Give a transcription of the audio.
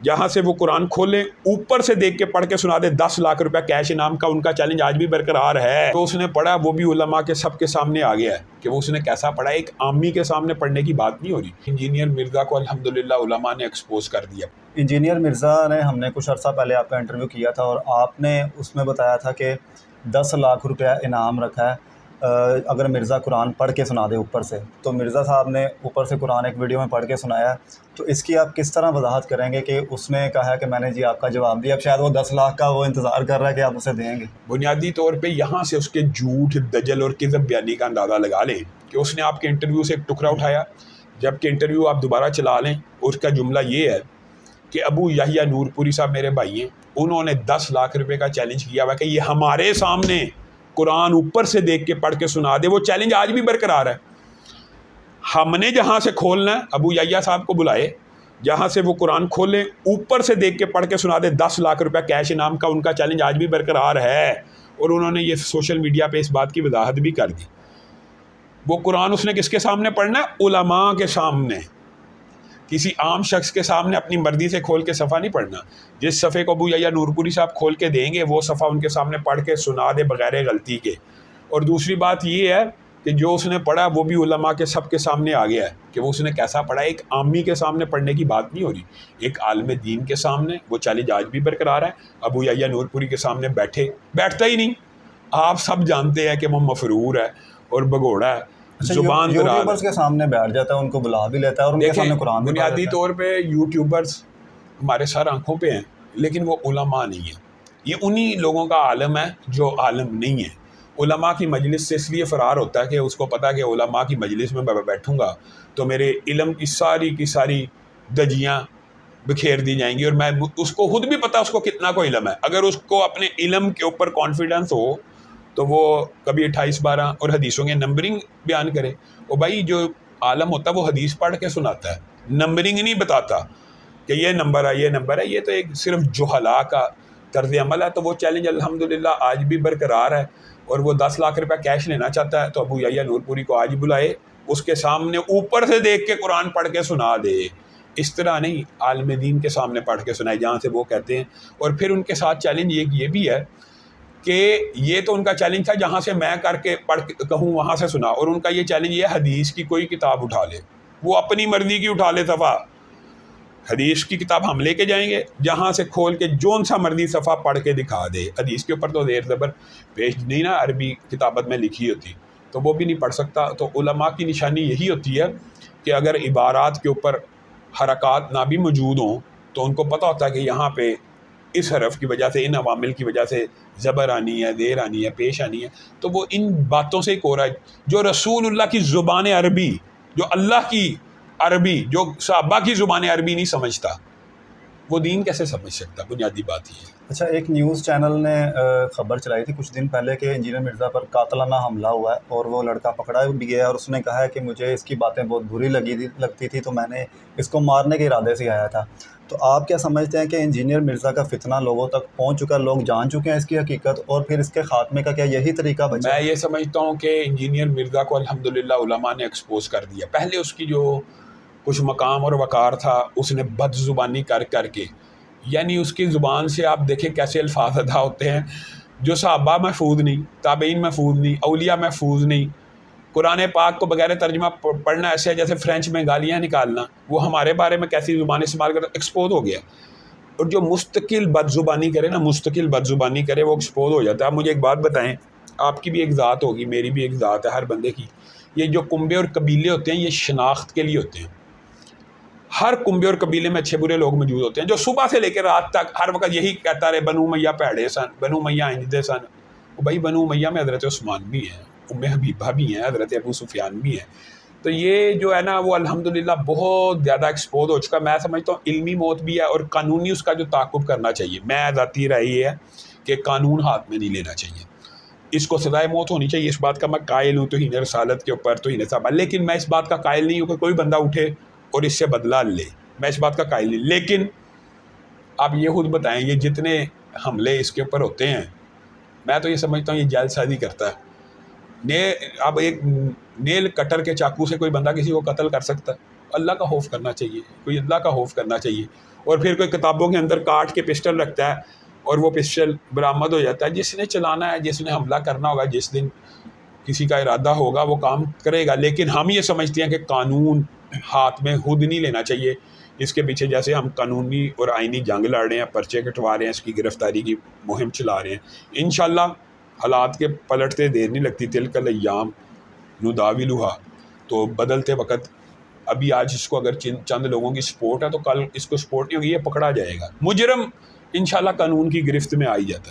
जहाँ से वो कुरान खोलें, ऊपर से देख के पढ़ के सुना दे, 10 लाख रुपया कैश इनाम का उनका चैलेंज आज भी बरकरार है। तो उसने पढ़ा, वो भी उलमा के सबके सामने आ गया है कि वो उसने कैसा पढ़ा। एक आमी के सामने पढ़ने की बात नहीं हो रही। इंजीनियर मिर्ज़ा को अल्हम्दुलिल्लाह उलमा ने एक्सपोज कर दिया। इंजीनियर मिर्ज़ा ने, हमने कुछ अर्सा पहले आपका इंटरव्यू किया था और आपने उसमें बताया था कि 10 लाख रुपया इनाम रखा है अगर मिर्ज़ा कुरान पढ़ के सुना दे ऊपर से। तो मिर्ज़ा साहब ने ऊपर से कुरान एक वीडियो में पढ़ के सुनाया, तो इसकी आप किस तरह वजाहत करेंगे कि उसने कहा कि मैंने जी आपका जवाब दिया, अब शायद वो 10 लाख का वो इंतज़ार कर रहा है कि आप उसे देंगे। बुनियादी तौर पे यहाँ से उसके झूठ, दजल और किज़ब बयानी का अंदाज़ा लगा लें कि उसने आपके इंटरव्यू से एक टुकड़ा उठाया, जबकि इंटरव्यू आप दोबारा चला लें, उसका जुमला ये है कि अबू याहिया नूरपुरी साहब मेरे भाई हैं, उन्होंने 10 लाख रुपए का चैलेंज किया हुआ कि ये हमारे सामने कुरान ऊपर से देख के पढ़ के सुना दे। वो चैलेंज आज भी बरकरार है। हमने जहाँ से खोलना है, अबू याहिया साहब को बुलाए, जहाँ से वो कुरान खोलें, ऊपर से देख के पढ़ के सुना दे, 10 लाख रुपया कैश इनाम का उनका चैलेंज आज भी बरकरार है। और उन्होंने ये सोशल मीडिया पे इस बात की वजाहत भी कर दी। वो कुरान उसने किसके सामने पढ़ना है? उलमा के सामने, किसी आम शख्स के सामने अपनी मर्जी से खोल के सफ़ा नहीं पढ़ना। जिस सफ़े को अबू याहिया नूरपुरी साहब खोल के देंगे, वो सफ़ा उनके सामने पढ़ के सुना दे बग़ैर गलती के। और दूसरी बात ये है कि जो उसने पढ़ा वो भी उलमा के सब के सामने आ गया है कि वो उसने कैसा पढ़ा। एक आमी के सामने पढ़ने की बात नहीं हो रही, एक आलिम दीन के सामने वो चैलेंज आज भी बरकरार है। अबू याहिया नूरपुरी के सामने बैठता ही नहीं। आप सब जानते हैं कि वो मफरूर है और भगोड़ा है, जुबान यूट्यूबर्स के सामने बैठ जाता है, उनको बुला भी लेता है और उनके सामने कुरान भी। बुनियादी तौर पे यूट्यूबर्स हमारे सर आंखों पे हैं, लेकिन वो उलमा नहीं है। ये उन्हीं लोगों का आलम है जो आलम नहीं है। उलमा की मजलिस से इसलिए फ़रार होता है कि उसको पता है कि उलमा की मजलिस में मैं बैठूँगा तो मेरे इल्म की सारी दजियाँ बिखेर दी जाएंगी। और मैं उसको खुद भी पता उसको कितना को इल्म है। अगर उसको अपने इल्म के ऊपर कॉन्फिडेंस हो तो वो कभी 28-12 और हदीसों के नंबरिंग बयान करे। और भाई जो आलम होता है वो हदीस पढ़ के सुनाता है, नंबरिंग नहीं बताता कि ये नंबर है, ये नंबर है। ये तो एक सिर्फ जुहला का तर्ज अमल है। तो वो चैलेंज अल्हम्दुलिल्लाह आज भी बरकरार है। और वो 10 लाख रुपया कैश लेना चाहता है तो अबू याहिया नूरपुरी को आज बुलाए, उसके सामने ऊपर से देख के कुरान पढ़ के सुना दे। इस तरह नहीं, आलिम दीन के सामने पढ़ के सुनाए जहाँ से वो कहते हैं। और फिर उनके साथ चैलेंज ये भी है कि ये तो उनका चैलेंज था जहाँ से मैं करके पढ़ कहूँ वहाँ से सुना। और उनका ये चैलेंज ये हदीस की कोई किताब उठा ले, वो अपनी मर्जी की उठा ले सफ़ा। हदीस की किताब हम लेके जाएंगे, जहाँ से खोल के जोन सा मर्जी सफ़ा पढ़ के दिखा दे। हदीस के ऊपर तो देर ज़बर पेश नहीं ना अरबी किताबत में लिखी होती, तो वो भी नहीं पढ़ सकता। तो उलमा की निशानी यही होती है कि अगर इबारात के ऊपर हरकत ना भी मौजूद हों तो उनको पता होता है कि यहाँ पे इस हरफ की वजह से, इन अवामिल की वजह से ज़बर आनी है, देर आनी है, पेश आनी है। तो वो इन बातों से एक हो रहा है। जो रसूलुल्लाह की ज़ुबान अरबी, जो अल्लाह की अरबी, जो सहाबा की ज़ुबान अरबी नहीं समझता, वो दीन कैसे समझ सकता? बुनियादी बात ही है। अच्छा, एक न्यूज़ चैनल ने ख़बर चलाई थी कुछ दिन पहले कि इंजीनियर मिर्ज़ा पर कातलाना हमला हुआ है और वो लड़का पकड़ा भी गया और उसने कहा है कि मुझे इसकी बातें बहुत बुरी लगती थी तो मैंने इसको मारने के इरादे से आया था। तो आप क्या समझते हैं कि इंजीनियर मिर्ज़ा का फितना लोगों तक पहुंच चुका है, लोग जान चुके हैं इसकी हकीकत, और फिर इसके ख़ात्मे का क्या यही तरीका बचा? मैं ये समझता हूँ कि इंजीनियर मिर्ज़ा को अल्हम्दुलिल्लाह उलमा ने एक्सपोज कर दिया। पहले उसकी जो कुछ मकाम और वक़ार था उसने बदज़ुबानी कर के, यानी उसकी ज़ुबान से आप देखें कैसे अल्फाज अदा होते हैं जो सहाबा महफूज नहीं, ताबईन महफूज नहीं, औलिया महफूज नहीं। कुरान पाक को बगैर तर्जुमा पढ़ना ऐसे है जैसे फ़्रेंच में गालियाँ निकालना। वो हमारे बारे में कैसी ज़ुबान इस्तेमाल कर एक्सपोज हो गया। और जो मुस्तकिल बदज़ुबानी करे ना, मुस्तकिल बदज़ुबानी करे, वो एक्सपोज हो जाता है। आप मुझे एक बात बताएं, आपकी भी एक ज़ात होगी, मेरी भी एक ज़ात है, हर बंदे की। ये जो कुंबे और कबीले होते हैं ये शनाख्त के लिए होते हैं। हर कुंबे और कबीले में अच्छे बुरे लोग मौजूद होते हैं जो सुबह से लेकर रात तक हर वक्त यही कहता रहे, बनू मैया पैड़े सन, बनू मैया आइंदे सन। भाई बनू मैया में हज़रत उस्मान भी हैं, उम्मे हबीबा भी हैं, हज़रत अबू सुफियान भी हैं। तो ये जो है ना वो अल्हम्दुलिल्लाह बहुत ज़्यादा एक्सपोज हो चुका। मैं समझता हूँ इल्मी मौत भी है और कानूनी उसका जो ताक़ुब करना चाहिए। मैं ज़ाती राय ये है कि कानून हाथ में नहीं लेना चाहिए, इसको सज़ाए मौत होनी चाहिए। इस बात का मैं कायल हूँ तौहीन रसालत के ऊपर, तौहीन सहाबा। लेकिन मैं इस बात का कायल नहीं हूँ कि कोई बंदा उठे और इससे बदला ले, मैं इस बात का कायल नहीं। लेकिन आप ये खुद बताएं, ये जितने हमले इसके ऊपर होते हैं, मैं तो ये समझता हूँ ये जालसाजी करता है। अब एक नेल कटर के चाकू से कोई बंदा किसी को कत्ल कर सकता है? اللہ کا خوف کرنا چاہیے, کوئی اللہ کا خوف کرنا چاہیے. اور پھر کوئی کتابوں کے اندر کاٹ کے پسٹل رکھتا ہے اور وہ پسٹل برآمد ہو جاتا ہے. جس نے چلانا ہے, جس نے حملہ کرنا ہوگا, جس دن کسی کا ارادہ ہوگا وہ کام کرے گا. لیکن ہم یہ سمجھتے ہیں کہ قانون ہاتھ میں خود نہیں لینا چاہیے. اس کے پیچھے جیسے ہم قانونی اور آئینی جنگ لڑ رہے ہیں, پرچے کٹوا رہے ہیں, اس کی گرفتاری کی مہم چلا رہے ہیں. انشاءاللہ حالات کے پلٹتے دیر نہیں لگتی. تلک الایام نداولھا, تو بدلتے وقت ابھی آج اس کو اگر چند لوگوں کی سپورٹ ہے تو کل اس کو سپورٹ نہیں ہوگی, یہ پکڑا جائے گا. مجرم انشاءاللہ قانون کی گرفت میں آ ہی جاتا ہے.